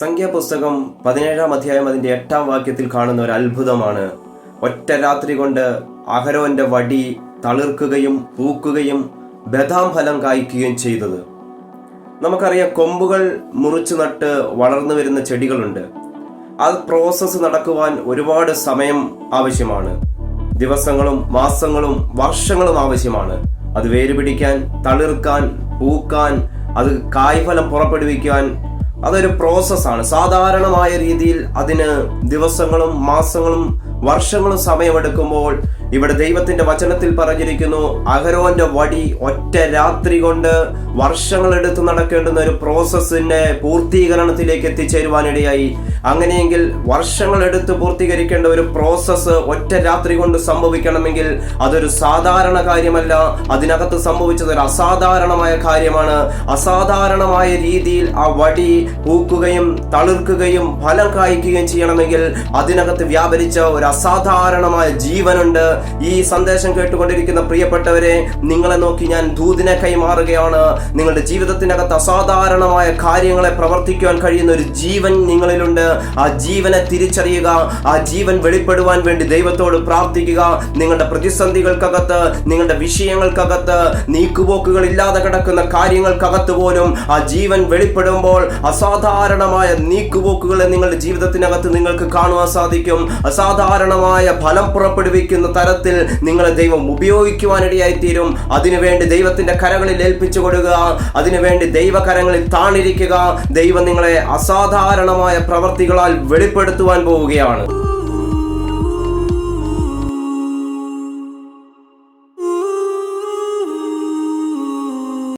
സംഖ്യാപുസ്തകം 17-ാം അധ്യായം അതിൻ്റെ 8-ാം വാക്യത്തിൽ കാണുന്ന ഒരു അത്ഭുതമാണ്. ഒറ്റ രാത്രി കൊണ്ട് അഹരോന്റെ വടി തളിർക്കുകയും പൂക്കുകയും ബദാം ഫലം കായ്ക്കുകയും ചെയ്തത്. നമുക്കറിയാം, കൊമ്പുകൾ മുറിച്ചു നട്ട് വളർന്നു വരുന്ന ചെടികളുണ്ട്. ആ പ്രോസസ്സ് നടക്കുവാൻ ഒരുപാട് സമയം ആവശ്യമാണ്. ദിവസങ്ങളും മാസങ്ങളും വർഷങ്ങളും ആവശ്യമാണ്. അത് വേരുപിടിക്കാൻ, തളിർക്കാൻ, പൂക്കാൻ, അത് കായ്ഫലം പുറപ്പെടുവിക്കാൻ അതൊരു പ്രോസസ്സാണ്. സാധാരണമായ രീതിയിൽ അതിന് ദിവസങ്ങളും മാസങ്ങളും വർഷങ്ങളും സമയമെടുക്കുമ്പോൾ ഇവിടെ ദൈവത്തിന്റെ വചനത്തിൽ പറഞ്ഞിരിക്കുന്നു, അഹരോന്റെ വടി ഒറ്റ രാത്രി കൊണ്ട് വർഷങ്ങളെടുത്ത് നടക്കേണ്ടുന്ന ഒരു പ്രോസസ്സിന്റെ പൂർത്തീകരണത്തിലേക്ക് എത്തിച്ചേരുവാനിടയായി. അങ്ങനെയെങ്കിൽ വർഷങ്ങളെടുത്ത് പൂർത്തീകരിക്കേണ്ട ഒരു പ്രോസസ്സ് ഒറ്റ രാത്രി കൊണ്ട് സംഭവിക്കണമെങ്കിൽ അതൊരു സാധാരണ കാര്യമല്ല. അതിനകത്ത് സംഭവിച്ചത് ഒരു അസാധാരണമായ കാര്യമാണ്. അസാധാരണമായ രീതിയിൽ ആ വടി പൂക്കുകയും തളിർക്കുകയും ഫലം കായ്ക്കുകയും ചെയ്യണമെങ്കിൽ അതിനകത്ത് വ്യാപരിച്ച ഒരു അസാധാരണമായ ജീവനുണ്ട്. ഈ സന്ദേശം കേട്ടുകൊണ്ടിരിക്കുന്ന പ്രിയപ്പെട്ടവരെ, നിങ്ങളെ നോക്കി ഞാൻ ദൂതിനെ കൈമാറുകയാണ്. നിങ്ങളുടെ ജീവിതത്തിനകത്ത് അസാധാരണമായ കാര്യങ്ങളെ പ്രവർത്തിക്കുവാൻ കഴിയുന്ന ഒരു ജീവൻ നിങ്ങളിലുണ്ട്. ആ ജീവനെ തിരിച്ചറിയുക. ആ ജീവൻ വെളിപ്പെടുവാൻ വേണ്ടി ദൈവത്തോട് പ്രാർത്ഥിക്കുക. നിങ്ങളുടെ പ്രതിസന്ധികൾക്കകത്ത്, നിങ്ങളുടെ വിഷയങ്ങൾക്കകത്ത്, നീക്കുപോക്കുകൾ ഇല്ലാതെ കിടക്കുന്ന കാര്യങ്ങൾക്കകത്ത് പോലും ആ ജീവൻ വെളിപ്പെടുമ്പോൾ അസാധാരണമായ നീക്കുപോക്കുകളെ നിങ്ങളുടെ ജീവിതത്തിനകത്ത് നിങ്ങൾക്ക് കാണുവാൻ സാധിക്കും. അസാധാരണമായ ഫലം പുറപ്പെടുവിക്കുന്ന തരത്തിൽ നിങ്ങളെ ദൈവം ഉപയോഗിക്കുവാനിടയായി തീരും. അതിനുവേണ്ടി ദൈവത്തിന്റെ കരങ്ങളിൽ ഏൽപ്പിച്ചു കൊടുക്കുക. അതിനുവേണ്ടി ദൈവകരങ്ങളിൽ താണിരിക്കുക. ദൈവം നിങ്ങളെ അസാധാരണമായ പ്രവർത്തികളാൽ വെളിപ്പെടുത്തുവാൻ പോവുകയാണ്.